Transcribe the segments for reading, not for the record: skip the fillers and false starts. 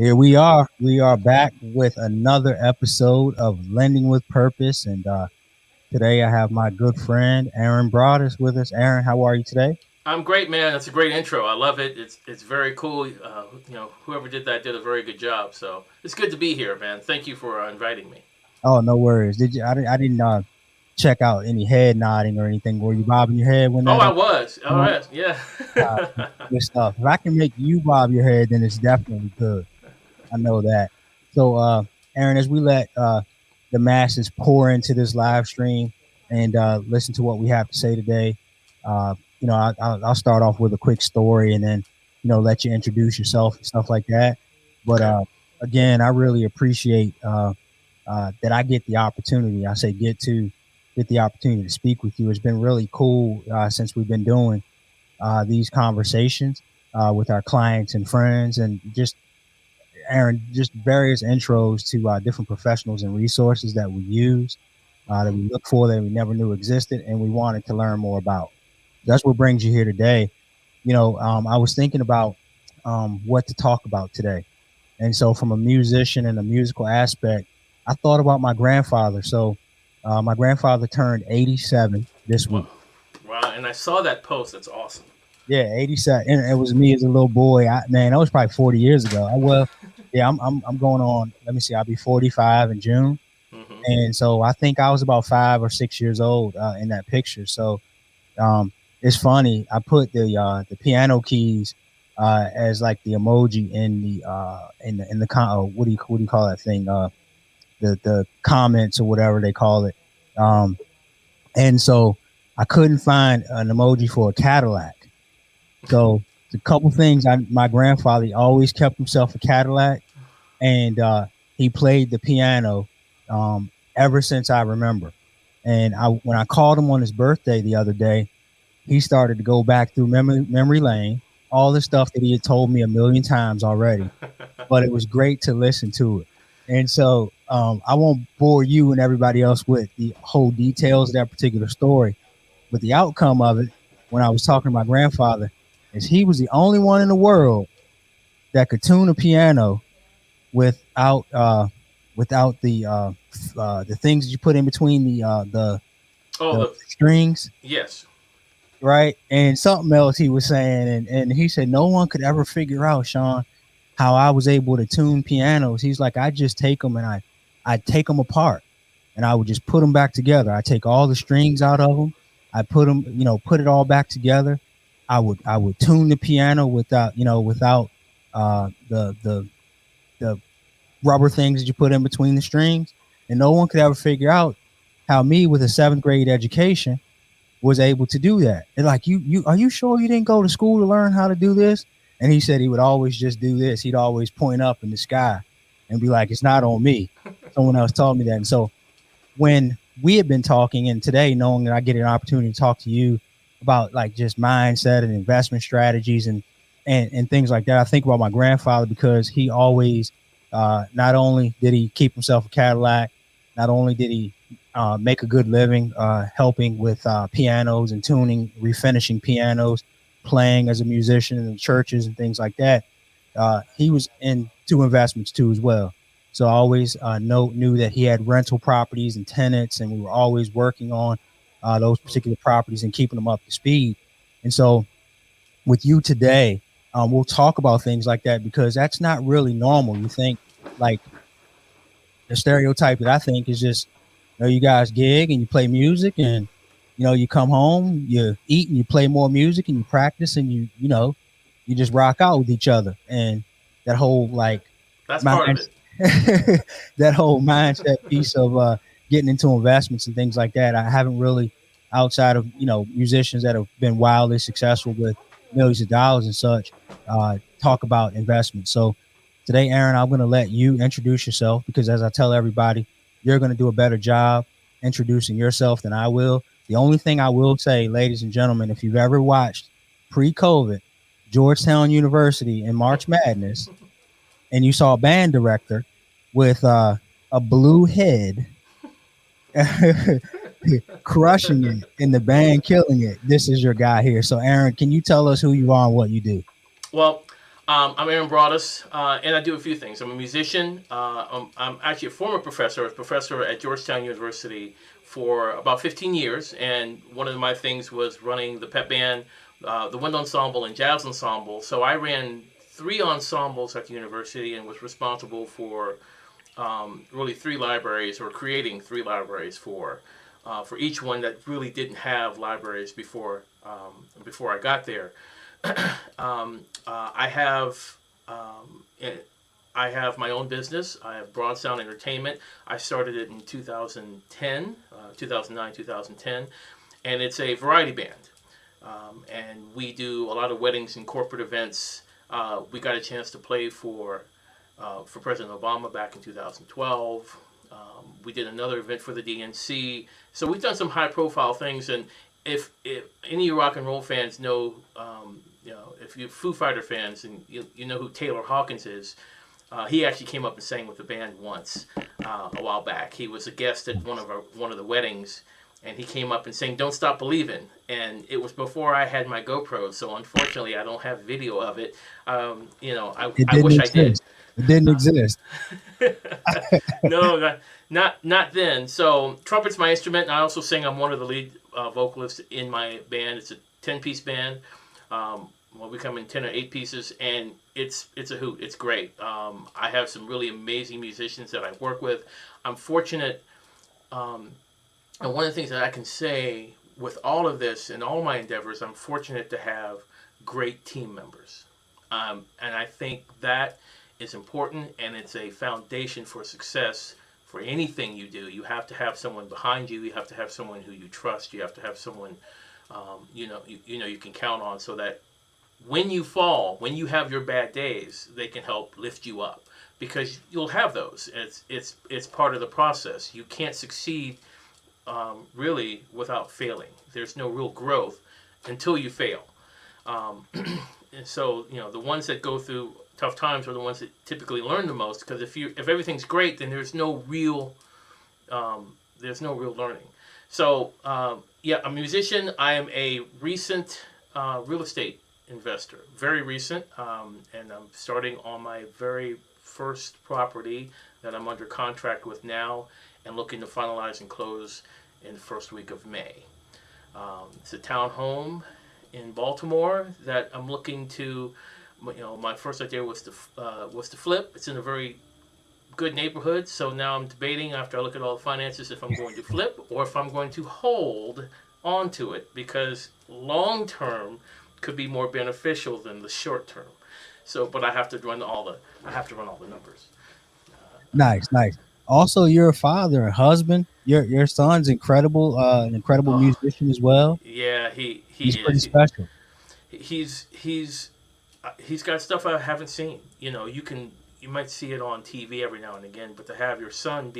Here we are. We are back with another episode of Lending with Purpose. And today I have my good friend, Aaron Broadus, with us. Aaron, how are you today? I'm great, man. That's a great intro. I love it. It's very cool. Whoever did that did a very good job. So it's good to be here, man. Thank you for inviting me. Oh, no worries. I didn't check out any head nodding or anything. Were you bobbing your head when Oh, that I was. All came on? right. Yeah. Uh, Good stuff. If I can make you bob your head, then it's definitely good. I know that. So, Aaron, as we let the masses pour into this live stream and listen to what we have to say today, I'll start off with a quick story and then, let you introduce yourself and stuff like that. But Okay. again, I really appreciate that I get the opportunity. I say get the opportunity to speak with you. It's been really cool since we've been doing these conversations with our clients and friends, and just Aaron, just various intros to different professionals and resources that we use, that we look for, that we never knew existed, and we wanted to learn more about. That's what brings you here today. I was thinking about what to talk about today. And so, from a musician and a musical aspect, I thought about my grandfather. So, my grandfather turned 87 this Wow. week. Wow. And I saw that post. That's awesome. Yeah, 87. And it was me as a little boy. Man, that was probably 40 years ago. Yeah, I'm going on. Let me see. I'll be 45 in June. Hmm. And so I think I was about 5 or 6 years old in that picture. So um, it's funny. I put the piano keys as like the emoji in the what do you call that thing? The comments or whatever they call it. Um, and so I couldn't find an emoji for a Cadillac. So a couple things. My grandfather always kept himself a Cadillac, and he played the piano ever since I remember. And when I called him on his birthday the other day, he started to go back through memory lane, all the stuff that he had told me a million times already. But it was great to listen to it. And so I won't bore you and everybody else with the whole details of that particular story, but the outcome of it, when I was talking to my grandfather, is he was the only one in the world that could tune a piano without the things that you put in between Oh, the strings, yes. right? And something else he was saying, and he said no one could ever figure out, Shawn, how I was able to tune pianos. He's like, I just take them and I take them apart and I would just put them back together. I take all the strings out of them. I put them, put it all back together. I would tune the piano without the rubber things that you put in between the strings, and no one could ever figure out how me with a seventh grade education was able to do that. And like, you are you sure you didn't go to school to learn how to do this? And he said he would always just do this. He'd always point up in the sky and be like, it's not on me. Someone else told me that. And so when we had been talking, and today knowing that I get an opportunity to talk to you about like just mindset and investment strategies and things like that, I think about my grandfather because he always not only did he keep himself a Cadillac, not only did he make a good living helping with pianos and tuning, refinishing pianos, playing as a musician in churches and things like that. He was into investments too as well. So I always knew that he had rental properties and tenants, and we were always working on those particular properties and keeping them up to speed. And so with you today, we'll talk about things like that because that's not really normal. You think like the stereotype that I think is just, you guys gig and you play music and, you come home, you eat and you play more music and you practice and you just rock out with each other. And that whole like That's part of mind, it. that whole mindset piece of getting into investments and things like that. I haven't really, outside of musicians that have been wildly successful with millions of dollars and such, talk about investments. So today, Aaron, I'm going to let you introduce yourself because, as I tell everybody, you're going to do a better job introducing yourself than I will. The only thing I will say, ladies and gentlemen, if you've ever watched pre-COVID Georgetown University in March Madness and you saw a band director with a blue head crushing it and the band killing it, this is your guy here. So, Aaron, can you tell us who you are and what you do? Well, I'm Aaron Broadus, and I do a few things. I'm a musician. I'm actually a former professor. I was a professor at Georgetown University for about 15 years, and one of my things was running the pep band, the wind ensemble, and jazz ensemble. So I ran three ensembles at the university and was responsible for really three libraries, or creating three libraries for each one that really didn't have libraries before I got there. I have I have my own business. I have BroadSound Entertainment. I started it in 2010, 2009, 2010, and it's a variety band. And we do a lot of weddings and corporate events. We got a chance to play for President Obama back in 2012. We did another event for the DNC. So we've done some high-profile things. And if any rock and roll fans know, if you're Foo Fighter fans and you know who Taylor Hawkins is, he actually came up and sang with the band once a while back. He was a guest at one of the weddings, and he came up and sang "Don't Stop Believin'," and it was before I had my GoPro, so unfortunately I don't have video of it. I wish I did. It didn't exist. No, not then. So trumpet's my instrument, and I also sing. I'm one of the lead vocalists in my band. It's a 10-piece band. We come in 10 or 8 pieces, and it's a hoot. It's great. I have some really amazing musicians that I work with. I'm fortunate, and one of the things that I can say with all of this and all my endeavors, I'm fortunate to have great team members, and I think that is important, and it's a foundation for success for anything you do. You have to have someone behind you. You have to have someone who you trust. You have to have someone you can count on, so that when you fall, when you have your bad days, they can help lift you up, because you'll have those. It's part of the process. You can't succeed really without failing. There's no real growth until you fail. And so the ones that go through tough times are the ones that typically learn the most, because if everything's great, then there's no real learning. So I'm a musician. I am a recent real estate investor, very recent, and I'm starting on my very first property that I'm under contract with now, and looking to finalize and close in the first week of May. It's a townhome in Baltimore that I'm looking to. My first idea was to flip. It's in a very good neighborhood, so now I'm debating, after I look at all the finances, if I'm going to flip or if I'm going to hold onto it, because long term could be more beneficial than the short term. So, but I have to run all the numbers. Nice. Also, you're a father and husband. Your son's incredible, an incredible musician as well. Yeah, he's pretty special. He's got stuff I haven't seen. You might see it on TV every now and again, but to have your son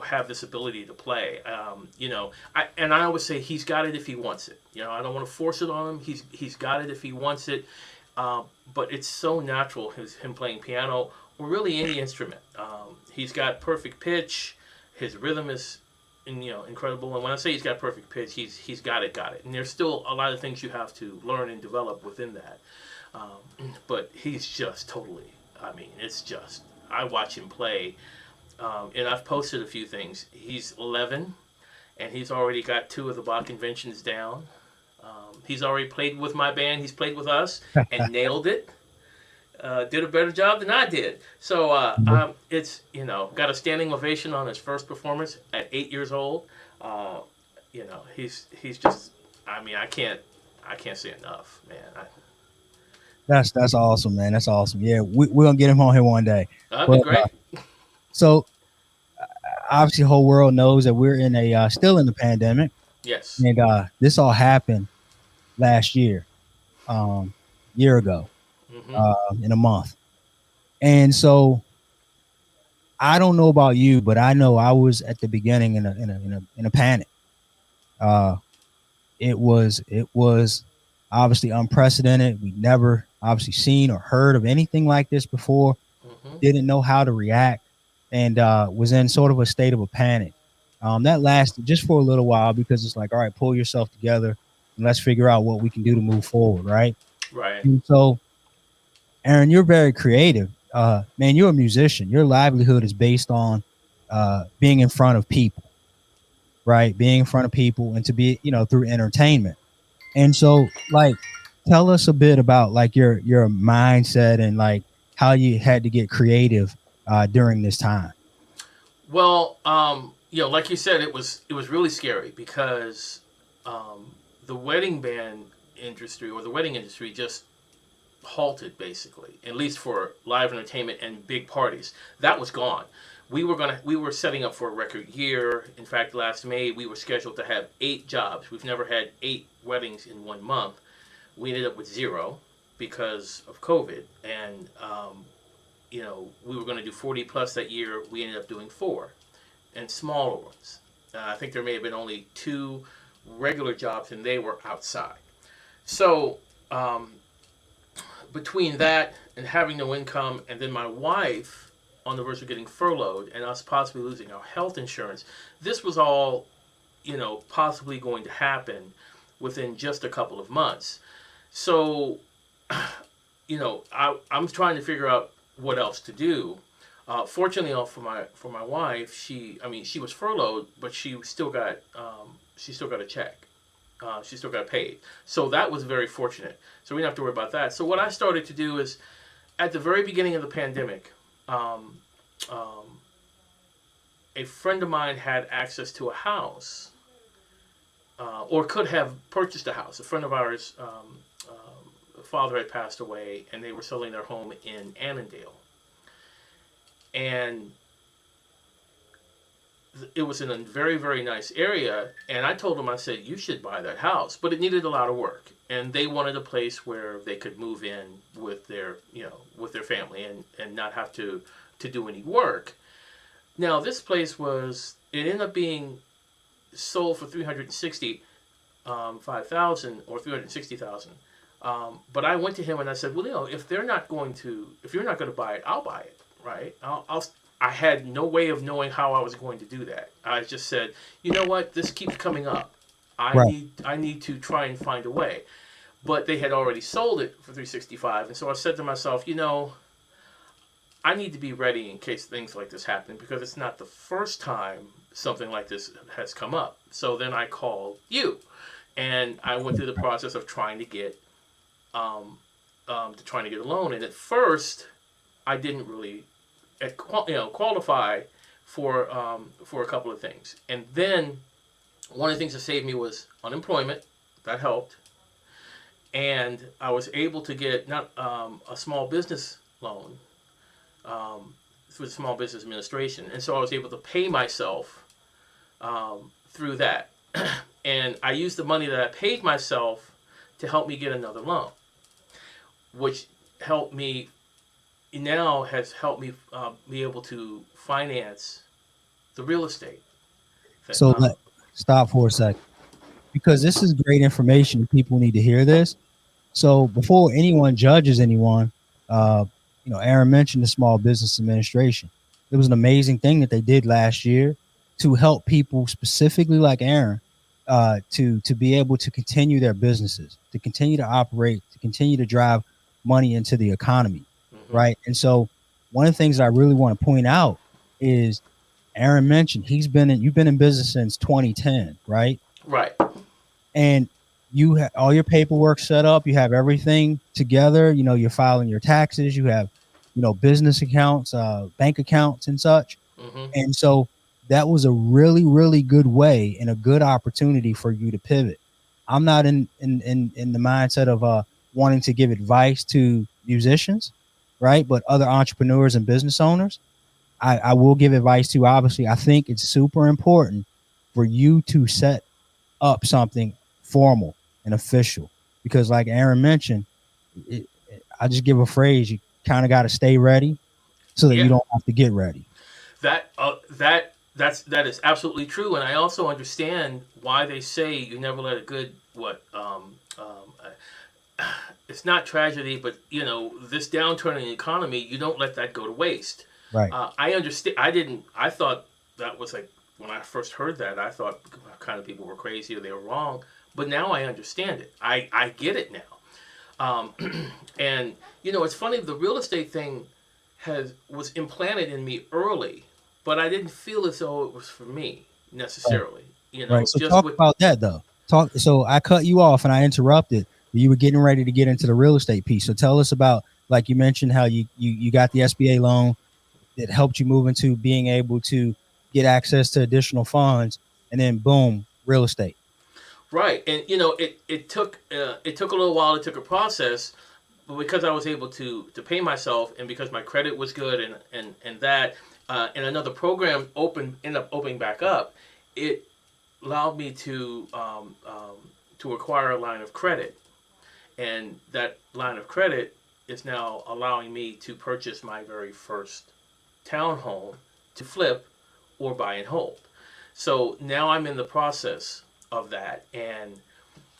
have this ability to play, I always say he's got it if he wants it. I don't want to force it on him. He's got it if he wants it. But it's so natural, him playing piano or really any instrument. He's got perfect pitch. His rhythm is incredible. And when I say he's got perfect pitch, he's got it. And there's still a lot of things you have to learn and develop within that. But he's just totally, I watch him play. And I've posted a few things. He's 11, and he's already got 2 of the Bach conventions down. He's already played with my band. He's played with us and nailed it. Did a better job than I did. So it's got a standing ovation on his first performance at 8 years old. He's just, I can't say enough, man. That's awesome, man. That's awesome. Yeah, we're gonna get him on here one day. That'd be great. So obviously, the whole world knows that we're in still in the pandemic. Yes. And this all happened last year, year ago, in a month. And so I don't know about you, but I know I was at the beginning in a panic. It was obviously unprecedented. We never obviously seen or heard of anything like this before. Didn't know how to react, and was in sort of a state of a panic. That lasted just for a little while, because it's like, all right, pull yourself together and let's figure out what we can do to move forward, right? Right. And so Aaron, you're very creative. Man, you're a musician. Your livelihood is based on being in front of people, right? Being in front of people and to be, through entertainment. And so, like, tell us a bit about like your mindset and like how you had to get creative during this time. Well, like you said, it was really scary because um, the wedding band industry or the wedding industry just halted basically, at least for live entertainment and big parties. That was gone. We were setting up for a record year. In fact, last May we were scheduled to have 8 jobs. We've never had 8 weddings in one month. We ended up with 0 because of COVID, and we were going to do 40 plus that year. We ended up doing 4, and smaller ones. I think there may have been only 2 regular jobs, and they were outside. So between that and having no income, and then my wife on the verge of getting furloughed, and us possibly losing our health insurance, this was all, possibly going to happen within just a couple of months. So, I'm trying to figure out what else to do. Fortunately, for my wife, she was furloughed, but she still got a check. She still got paid. So that was very fortunate. So we didn't have to worry about that. So what I started to do is, at the very beginning of the pandemic, um, um, a friend of mine had access to a house, or could have purchased a house. A friend of ours, father had passed away, and they were selling their home in Annandale. And it was in a very, very nice area, and I told them, I said, you should buy that house, but it needed a lot of work, and they wanted a place where they could move in with their family, and not have to do any work. Now this place it ended up being sold for 365,000 or 360,000. But I went to him and I said, well, if you're not going to buy it, I'll buy it, right? I had no way of knowing how I was going to do that. I just said, you know what, this keeps coming up. Right. I need to try and find a way. But they had already sold it for 365, and so I said to myself, I need to be ready in case things like this happen, because it's not the first time something like this has come up. So then I called you, and I went through the process of trying to get a loan. And at first, I didn't really qualify for a couple of things. And then one of the things that saved me was unemployment. That helped, and I was able to get not a small business loan through the Small Business Administration, and so I was able to pay myself through that. And I used the money that I paid myself to help me get another loan, which has helped me be able to finance the real estate. So stop for a second, because this is great information. People need to hear this. So before anyone judges anyone, Aaron mentioned the Small Business Administration. It was an amazing thing that they did last year to help people specifically like Aaron to be able to continue their businesses, to continue to operate, to continue to drive money into the economy, Mm-hmm. right? And so one of the things that I really want to point out is Aaron mentioned you've been in business since 2010, right? Right. And you have all your paperwork set up, you have everything together, you're filing your taxes, you have business accounts, bank accounts and such. Mm-hmm. And so that was a really, really good way and a good opportunity for you to pivot. I'm not in the mindset of wanting to give advice to musicians, right? But other entrepreneurs and business owners, I will give advice to. Obviously, I think it's super important for you to set up something formal and official, because like Aaron mentioned, I just give a phrase: you kind of got to stay ready so that you Yeah. don't have to get ready. That is absolutely true, and I also understand why they say you never let a good it's not tragedy, but this downturn in the economy, you don't let that go to waste. Right. I understand. I thought that was like, when I first heard that, I thought kind of people were crazy or they were wrong, but now I understand it. I get it now. Um, and you know, it's funny. The real estate thing was implanted in me early, but I didn't feel as though it was for me Right. necessarily. You Right. know, So just talk with about that though. Talk. So I cut you off and I interrupted. You were getting ready to get into the real estate piece. So tell us about, like you mentioned, how you got the SBA loan that helped you move into being able to get access to additional funds, and then boom, real estate. right, and you know, it took a little while. It took a process, but because I was able to pay myself, and because my credit was good, and that, and another program ended up opening back up, it allowed me to acquire a line of credit, and that line of credit is now allowing me to purchase my very first townhome to flip or buy and hold. So now I'm in the process of that, and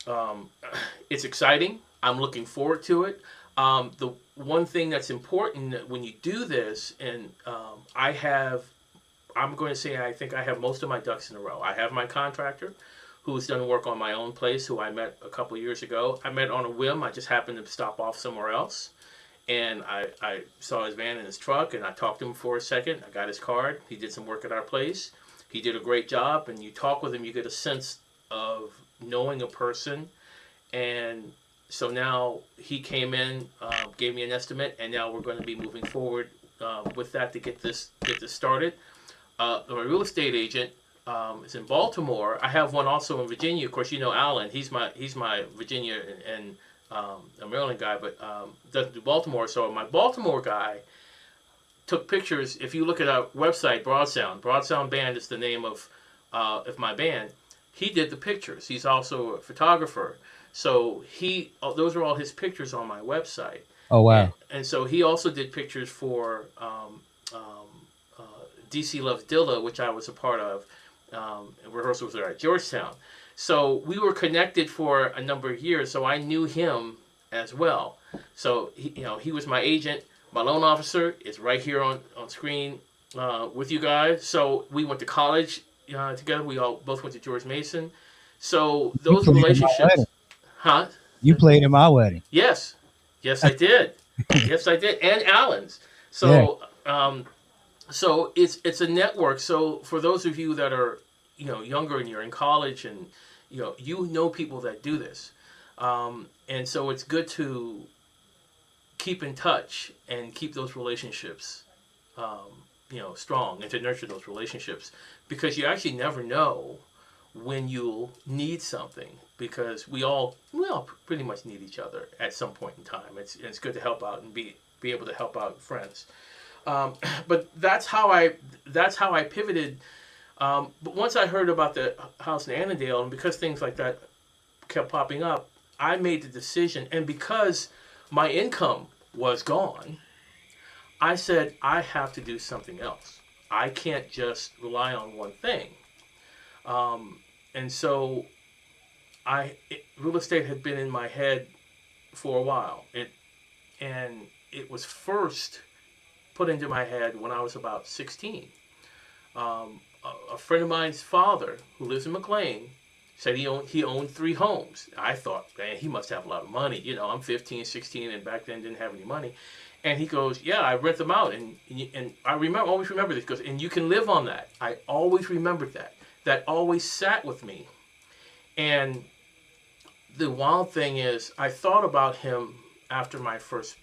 um, it's exciting. I'm looking forward to it. The one thing that's important when you do this, and I'm going to say I think I have most of my ducks in a row. I have my contractor who's done work on my own place, who I met a couple years ago. I met on a whim. I just happened to stop off somewhere else. And I saw his van and his truck, and I talked to him for a second. I got his card. He did some work at our place. He did a great job. And you talk with him, you get a sense of knowing a person. And so now he came in, gave me an estimate, and now we're going to be moving forward with that to get this started. My real estate agent is in Baltimore. I have one also in Virginia. Of course, you know Alan. He's my Virginia and a Maryland guy, but doesn't do Baltimore. So my Baltimore guy took pictures. If you look at our website, BroadSound Band is the name of my band. He did the pictures. He's also a photographer. So those are all his pictures on my website. Oh wow. And so he also did pictures for DC Loves Dilla, which I was a part of. Rehearsals were at Georgetown. So we were connected for a number of years, so I knew him as well. So he was my agent. My loan officer is right here on screen with you guys. So we went to college together. We all both went to George Mason. So You those played in my wedding. relationships, huh? You played in my wedding. Yes, yes, I did. Yes, I did, and Alan's. Yeah. So, so it's a network. So for those of you that are younger and you're in college, and you know people that do this, and so it's good to keep in touch and keep those relationships strong, and to nurture those relationships, because you actually never know when you'll need something, because we all pretty much need each other at some point in time. It's good to help out and be able to help out friends. But that's how I pivoted. But once I heard about the house in Annandale, and because things like that kept popping up, I made the decision. And because my income was gone, I said, I have to do something else. I can't just rely on one thing. And so real estate had been in my head for a while. It was first put into my head when I was about 16. A friend of mine's father, who lives in McLean, said he owned 3 homes. I thought, man, he must have a lot of money. I'm 15, 16, and back then didn't have any money. And he goes, yeah, I rent them out. And I always remember this. He goes, and you can live on that. I always remembered that. That always sat with me. And the wild thing is, I thought about him after my first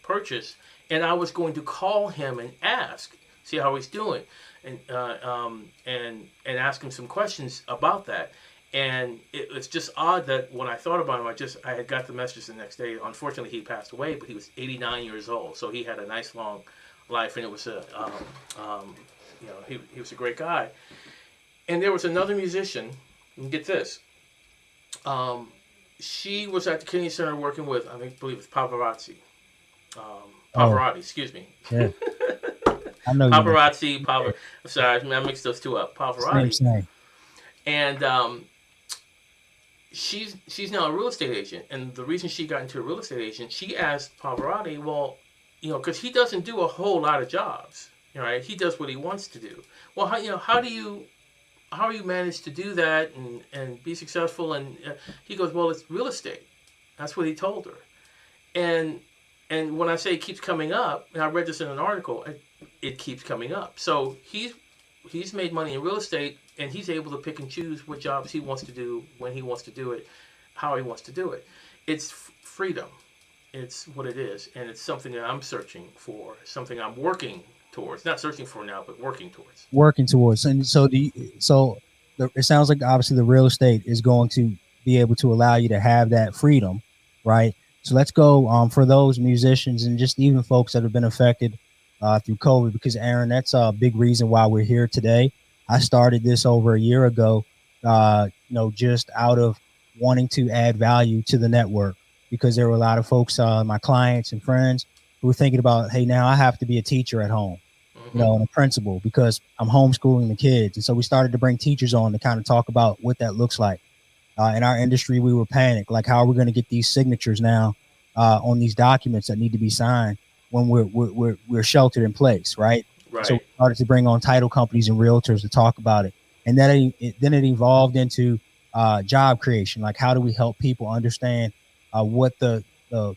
purchase, and I was going to call him and see how he's doing, and ask him some questions about that. And it's just odd that when I thought about him, I had got the message the next day. Unfortunately, he passed away, but he was 89 years old, so he had a nice long life, and it was he was a great guy. And there was another musician, and get this, she was at the Kennedy Center working with, I believe it's Pavarotti. Pavarotti, excuse me. Yeah. I know Paparazzi, sorry, I mixed those two up. Pavarotti. Same. And she's now a real estate agent. And the reason she got into a real estate agent, she asked Pavarotti, well, because he doesn't do a whole lot of jobs, right? He does what he wants to do. Well, how do you manage to do that and be successful? And he goes, well, it's real estate. That's what he told her. And and when I say it keeps coming up, and I read this in an article, it keeps coming up. So he's made money in real estate, and he's able to pick and choose what jobs he wants to do, when he wants to do it, how he wants to do it. It's freedom. It's what it is, and it's something that I'm searching for, something I'm working towards. Not searching for now, but working towards. Working towards. And so it sounds like obviously the real estate is going to be able to allow you to have that freedom, right? So let's go for those musicians and just even folks that have been affected through COVID, because Aaron, that's a big reason why we're here today. I started this over a year ago, just out of wanting to add value to the network, because there were a lot of folks, my clients and friends, who were thinking about, hey, now I have to be a teacher at home, and a principal, because I'm homeschooling the kids. And so we started to bring teachers on to kind of talk about what that looks like. In our industry, we were panicked. Like, how are we going to get these signatures now on these documents that need to be signed when we're sheltered in place, right? Right. So we started to bring on title companies and realtors to talk about it. And then it evolved into job creation. Like, how do we help people understand what the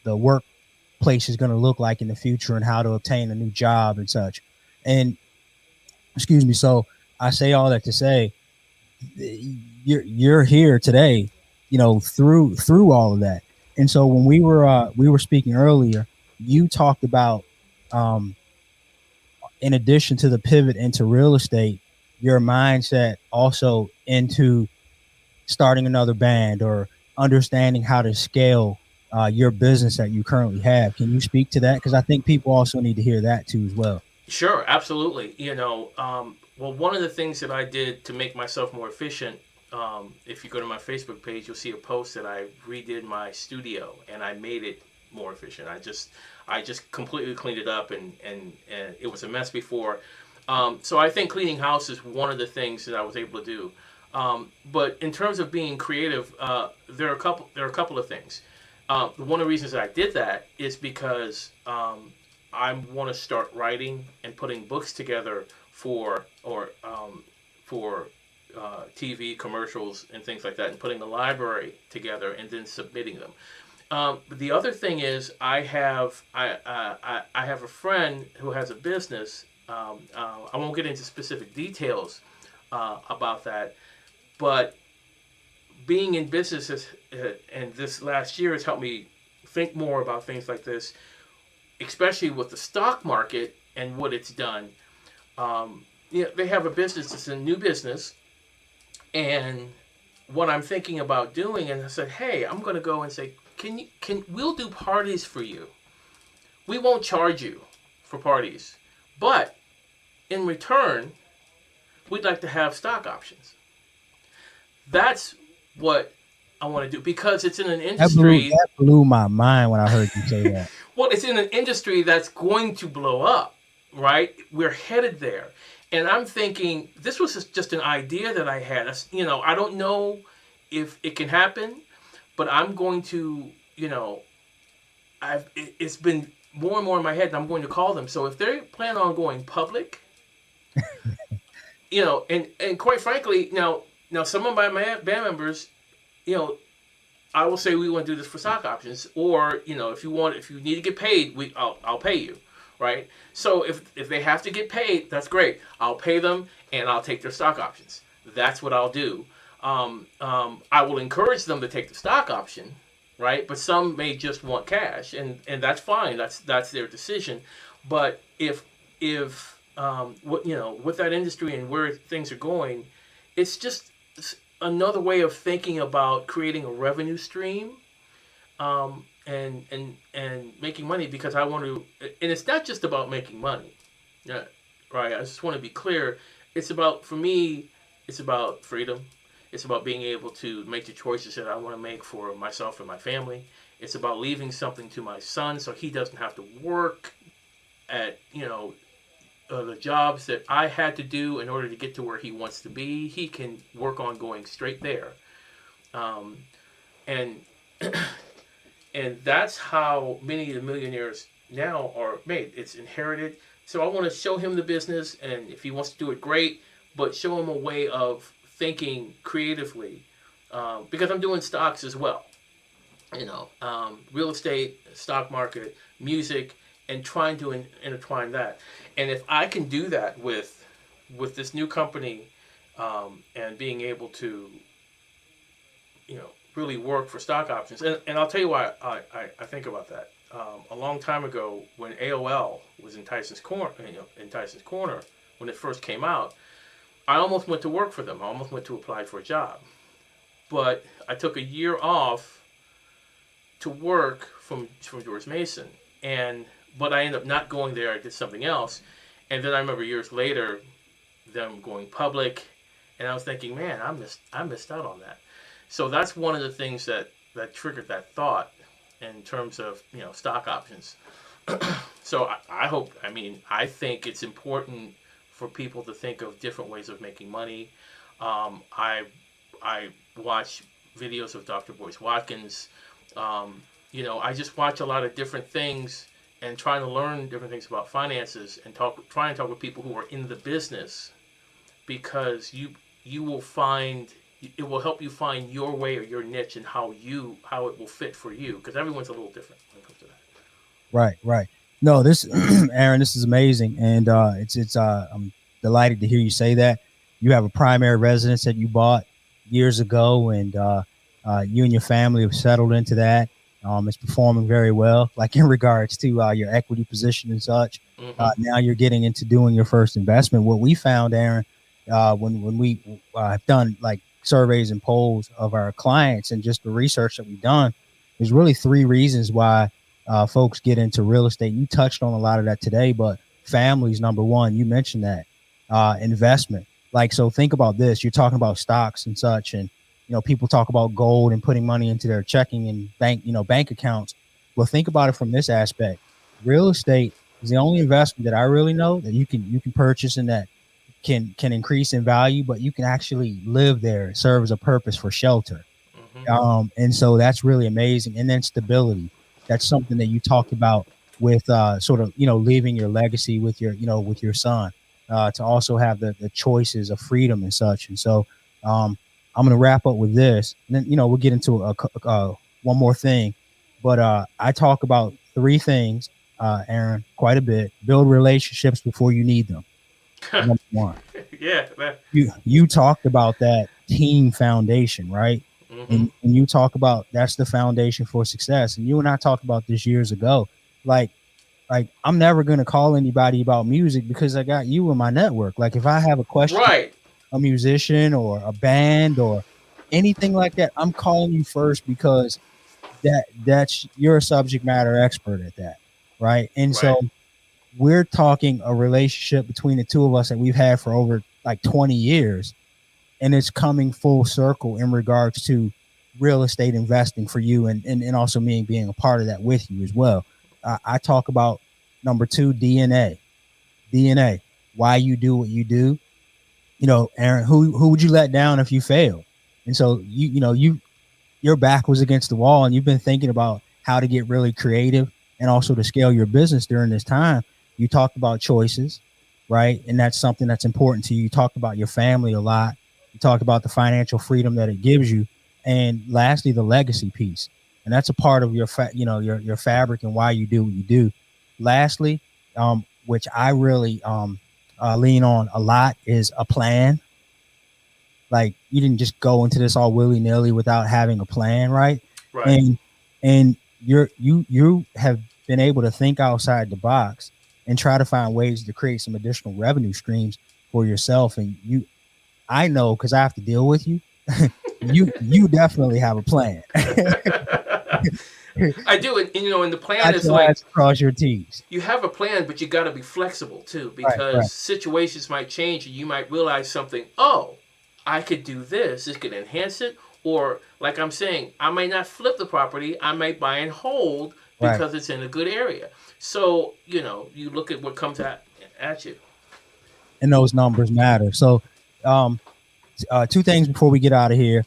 workplace is going to look like in the future, and how to obtain a new job and such. And excuse me. So I say all that to say, you're here today, through all of that. And so when we were speaking earlier, you talked about, in addition to the pivot into real estate, your mindset also into starting another band or understanding how to scale your business that you currently have. Can you speak to that? Because I think people also need to hear that too as well. Sure, absolutely. Well, one of the things that I did to make myself more efficient, if you go to my Facebook page, you'll see a post that I redid my studio and I made it more efficient. I just completely cleaned it up, and it was a mess before. So I think cleaning house is one of the things that I was able to do. But in terms of being creative, there are a couple of things. One of the reasons that I did that is because I want to start writing and putting books together for TV commercials and things like that, and putting the library together and then submitting them. The other thing is I have a friend who has a business. I won't get into specific details about that, but being in business and this last year has helped me think more about things like this, especially with the stock market and what it's done. They have a business, it's a new business, and what I'm thinking about doing, and I said, hey, I'm going to go and say, we'll do parties for you. We won't charge you for parties, but in return, we'd like to have stock options. That's what I want to do, because it's in an industry. That blew my mind when I heard you say that. Well, it's in an industry that's going to blow up, right? We're headed there. And I'm thinking, this was just an idea that I had. I don't know if it can happen, but I'm going to, it's been more and more in my head, and I'm going to call them. So if they plan on going public, and quite frankly, now some of my band members, I will say we want to do this for stock options, or if you need to get paid, I'll pay you, right? So if they have to get paid, that's great. I'll pay them and I'll take their stock options. That's what I'll do. I will encourage them to take the stock option, right? But some may just want cash, and that's fine. That's their decision. But if with that industry and where things are going, it's just another way of thinking about creating a revenue stream, and making money, because I want to. And it's not just about making money, right? I just want to be clear. For me, it's about freedom. It's about being able to make the choices that I want to make for myself and my family. It's about leaving something to my son so he doesn't have to work at the jobs that I had to do in order to get to where he wants to be. He can work on going straight there, and and that's how many of the millionaires now are made. It's inherited. So I want to show him the business, and if he wants to do it, great. But show him a way of thinking creatively, because I'm doing stocks as well. real estate, stock market, music, and trying to intertwine that. And if I can do that with this new company, and being able to, really work for stock options. And I'll tell you why I think about that. A long time ago, when AOL was in Tyson's Corner, when it first came out, I almost went to work for them. I almost went to apply for a job, but I took a year off to work from George Mason, but I ended up not going there. I did something else, and then I remember years later them going public, and I was thinking, man, I missed out on that. So that's one of the things that triggered that thought in terms of stock options. So I hope. I mean, I think it's important for people to think of different ways of making money. I watch videos of Dr. Boyce Watkins. I just watch a lot of different things and trying to learn different things about finances and try and talk with people who are in the business, because you will find it will help you find your way or your niche and how it will fit for you, because everyone's a little different when it comes to that. Right. No, this Aaron, this is amazing, and I'm delighted to hear you say that. You have a primary residence that you bought years ago, and you and your family have settled into that. It's performing very well, like in regards to your equity position and such. Now you're getting into doing your first investment. What we found, Aaron, when we have done like surveys and polls of our clients and just the research that we've done, there's really three reasons why folks get into real estate. You touched on a lot of that today, but families, number one, you mentioned that. Investment. Like, so think about this. You're talking about stocks and such, and people talk about gold and putting money into their checking and bank accounts. Well, think about it from this aspect. Real estate is the only investment that I really know that you can purchase and that can increase in value, but you can actually live there, serve as a purpose for shelter. And so that's really amazing. And then stability. That's something that you talked about with sort of, leaving your legacy with with your son, to also have the choices of freedom and such. And so I'm going to wrap up with this, and then, we'll get into one more thing. But I talk about three things, Aaron, quite a bit. Build relationships before you need them. Number one. Yeah. You talked about that team foundation, right? And you talk about that's the foundation for success. And you and I talked about this years ago. Like I'm never going to call anybody about music because I got you in my network. Like if I have a question, right, a musician or a band or anything like that, I'm calling you first because that's you're a subject matter expert at that, right? And so we're talking a relationship between the two of us that we've had for over like 20 years, and it's coming full circle in regards to real estate investing for you, and also me being a part of that with you as well. I talk about number two, DNA, why you do what you do. Aaron, who would you let down if you failed? And so your back was against the wall, and you've been thinking about how to get really creative and also to scale your business during this time. You talked about choices, right? And that's something that's important to you. You talked about your family a lot. You talked about the financial freedom that it gives you, and lastly, the legacy piece. And that's a part of your your fabric and why you do what you do. Lastly, which I really lean on a lot, is a plan. Like you didn't just go into this all willy-nilly without having a plan, right? And you have been able to think outside the box and try to find ways to create some additional revenue streams for yourself. And I know, because I have to deal with you. you definitely have a plan. I do, and the plan is like cross your T's. You have a plan, but you got to be flexible too, because situations might change, and you might realize something. Oh, I could do this. This could enhance it, or like I'm saying, I might not flip the property. I might buy and hold because it's in a good area. So you look at what comes at you, and those numbers matter. So, two things before we get out of here.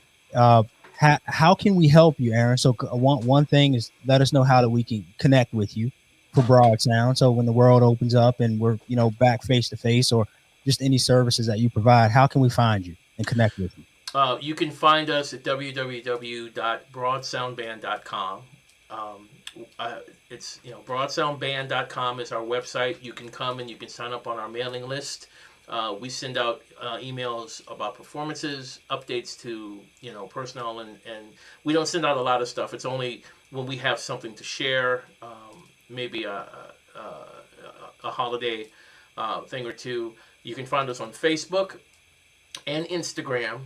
How can we help you, Aaron? So one thing is let us know how that we can connect with you for BroadSound. So when the world opens up and we're, back face to face, or just any services that you provide, how can we find you and connect with you? You can find us at www.broadsoundband.com. Um, it's broadsoundband.com is our website. You can come and you can sign up on our mailing list. We send out emails about performances, updates to personnel, and we don't send out a lot of stuff. It's only when we have something to share, maybe a holiday thing or two. You can find us on Facebook and Instagram,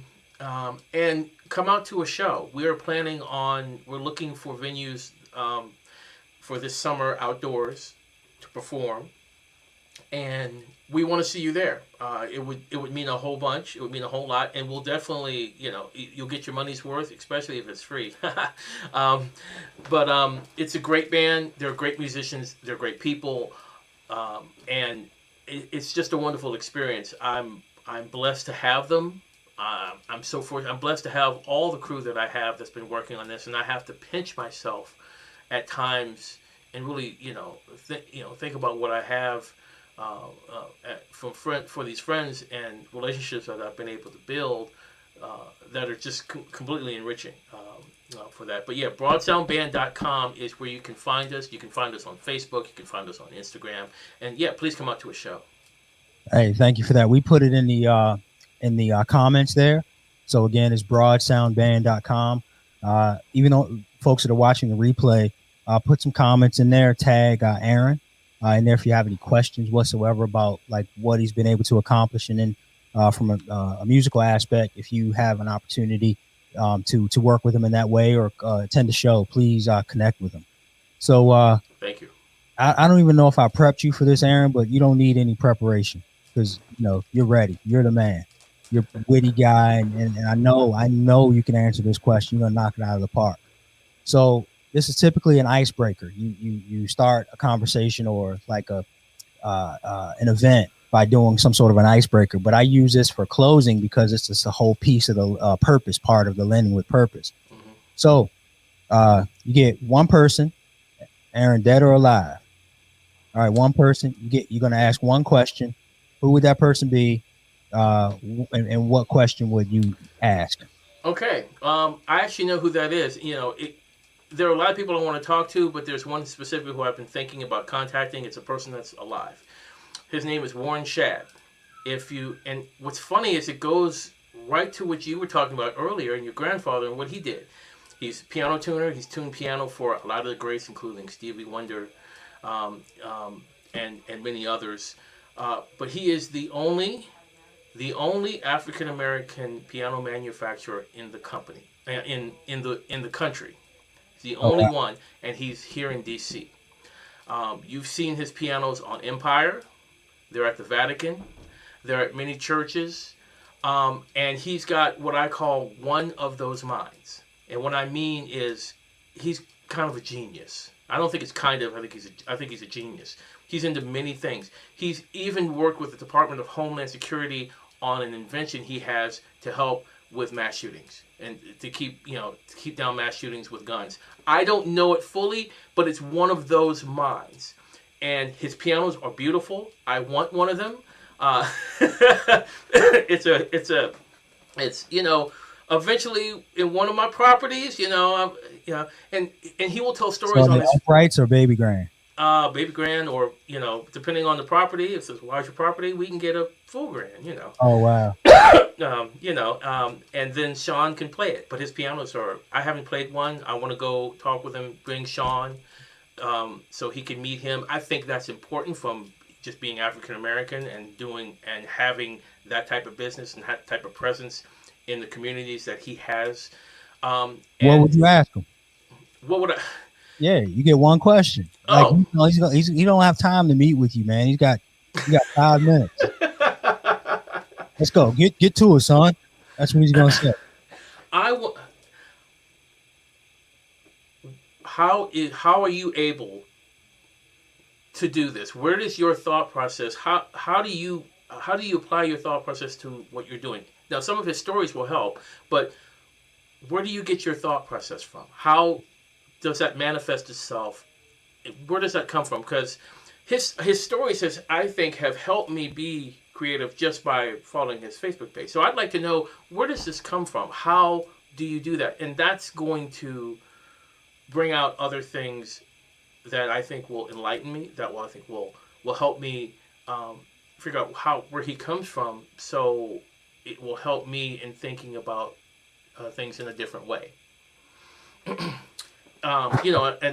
and come out to a show. We're looking for venues for this summer outdoors to perform, and we want to see you there. It would mean a whole bunch. It would mean a whole lot, and we'll definitely you'll get your money's worth, especially if it's free. um, but it's a great band. They're great musicians. They're great people, and it's just a wonderful experience. I'm blessed to have them. I'm so fortunate. I'm blessed to have all the crew that I have that's been working on this, and I have to pinch myself at times and really, think about what I have for these friends and relationships that I've been able to build that are just completely enriching for that. But yeah, broadsoundband.com is where you can find us. You can find us on Facebook. You can find us on Instagram. And yeah, please come out to a show. Hey, thank you for that. We put it in the comments there. So again, it's broadsoundband.com. Even though folks that are watching the replay, put some comments in there. Tag Aaron in there if you have any questions whatsoever about like what he's been able to accomplish, and then from a musical aspect, if you have an opportunity to work with him in that way or attend the show, please connect with him. So thank you. I don't even know if I prepped you for this, Aaron, but you don't need any preparation because you're ready. You're the man. You're a witty guy, and I know you can answer this question. You're gonna knock it out of the park. So this is typically an icebreaker. You start a conversation or like an event by doing some sort of an icebreaker. But I use this for closing because it's just a whole piece of the purpose part of the lending with purpose. Mm-hmm. So you get one person, Aaron, dead or alive. All right, one person. You're gonna ask one question. Who would that person be? And what question would you ask? Okay. I actually know who that is. There are a lot of people I want to talk to, but there's one specific who I've been thinking about contacting. It's a person that's alive. His name is Warren Shad. And what's funny is it goes right to what you were talking about earlier and your grandfather and what he did. He's a piano tuner. He's tuned piano for a lot of the greats, including Stevie Wonder, and many others. But he is the only African American piano manufacturer in the company, in the country. He's the only one, and he's here in D.C. You've seen his pianos on Empire. They're at the Vatican. They're at many churches, and he's got what I call one of those minds. And what I mean is, he's kind of a genius. I don't think it's kind of. I think he's a genius. He's into many things. He's even worked with the Department of Homeland Security on an invention he has to help with mass shootings and to keep down mass shootings with guns. I don't know it fully, but it's one of those minds. And his pianos are beautiful. I want one of them. It's eventually in one of my properties, and he will tell stories on his uprights or baby grand. Baby grand, or depending on the property. If it's a larger property, we can get a full grand. Oh wow. And then Shawn can play it, but his pianos are. I haven't played one. I want to go talk with him. Bring Shawn, so he can meet him. I think that's important from just being African American and having that type of business and that type of presence in the communities that he has. What would you ask him? What would I? Yeah, you get one question. Oh. He don't have time to meet with you, man. You got 5 minutes. Let's go. Get to it, son. That's what he's gonna say. How are you able to do this? Where does your thought process? How do you apply your thought process to what you're doing? Now, some of his stories will help, but where do you get your thought process from? How does that manifest itself? Where does that come from? Because his stories, I think, have helped me be creative just by following his Facebook page. So I'd like to know, where does this come from? How do you do that? And that's going to bring out other things that I think will enlighten me. That will, I think, will help me figure out where he comes from. So it will help me in thinking about things in a different way. And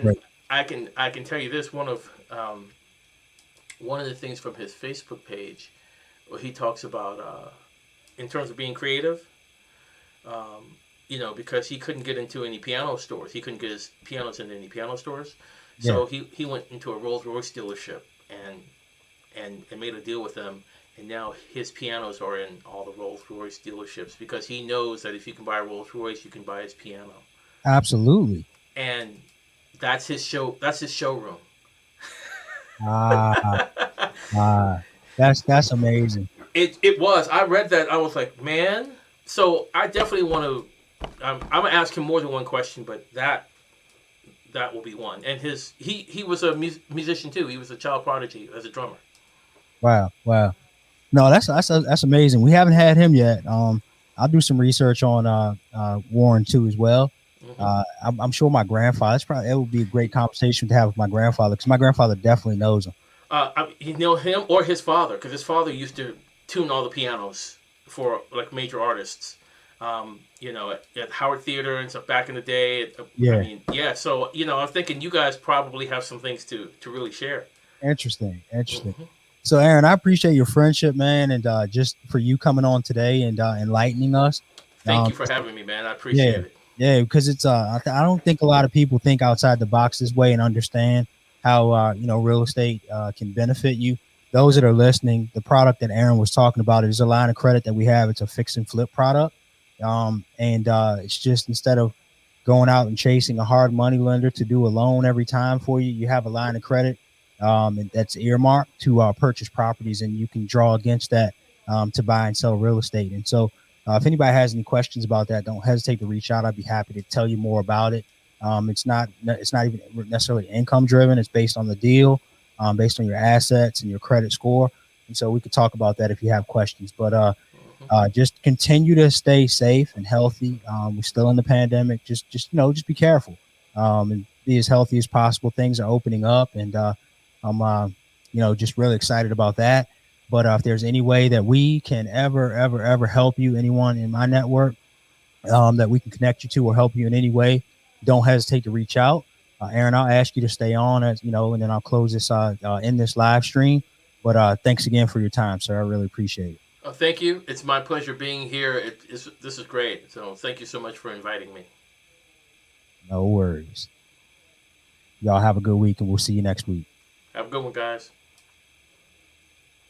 Right. I can tell you this, one of the things from his Facebook page, where he talks about in terms of being creative, because he couldn't get into any piano stores. He couldn't get his pianos in any piano stores. So he went into a Rolls Royce dealership and made a deal with them. And now his pianos are in all the Rolls Royce dealerships, because he knows that if you can buy a Rolls Royce, you can buy his piano. Absolutely. And that's his show. That's his showroom. Ah, that's amazing. It was. I read that. I was like, man. So I definitely want to. I'm gonna ask him more than one question, but that will be one. And he was a musician too. He was a child prodigy as a drummer. Wow. No, that's amazing. We haven't had him yet. I'll do some research on Warren too as well. I'm sure my grandfather. It would be a great conversation to have with my grandfather, because my grandfather definitely knows him. You know him or his father, because his father used to tune all the pianos for like major artists. At Howard Theater and stuff back in the day. So I'm thinking you guys probably have some things to really share. Interesting. So, Aaron, I appreciate your friendship, man, and just for you coming on today and enlightening us. Thank you for having me, man. I appreciate it. Yeah, because it's I don't think a lot of people think outside the box this way and understand how real estate can benefit you. Those that are listening, the product that Aaron was talking about is a line of credit that we have. It's a fix and flip product, and it's just, instead of going out and chasing a hard money lender to do a loan every time for you, you have a line of credit and that's earmarked to purchase properties, and you can draw against that to buy and sell real estate. And so if anybody has any questions about that, don't hesitate to reach out. I'd be happy to tell you more about it. It's not even necessarily income driven. It's based on the deal, based on your assets and your credit score. And so we could talk about that if you have questions. But just continue to stay safe and healthy. We're still in the pandemic. Just be careful and be as healthy as possible. Things are opening up, and I'm just really excited about that. But if there's any way that we can ever help you, anyone in my network that we can connect you to or help you in any way, don't hesitate to reach out. Aaron, I'll ask you to stay on, and then I'll close this in this live stream. But thanks again for your time, sir. I really appreciate it. Thank you. It's my pleasure being here. This is great. So thank you so much for inviting me. No worries. Y'all have a good week, and we'll see you next week. Have a good one, guys.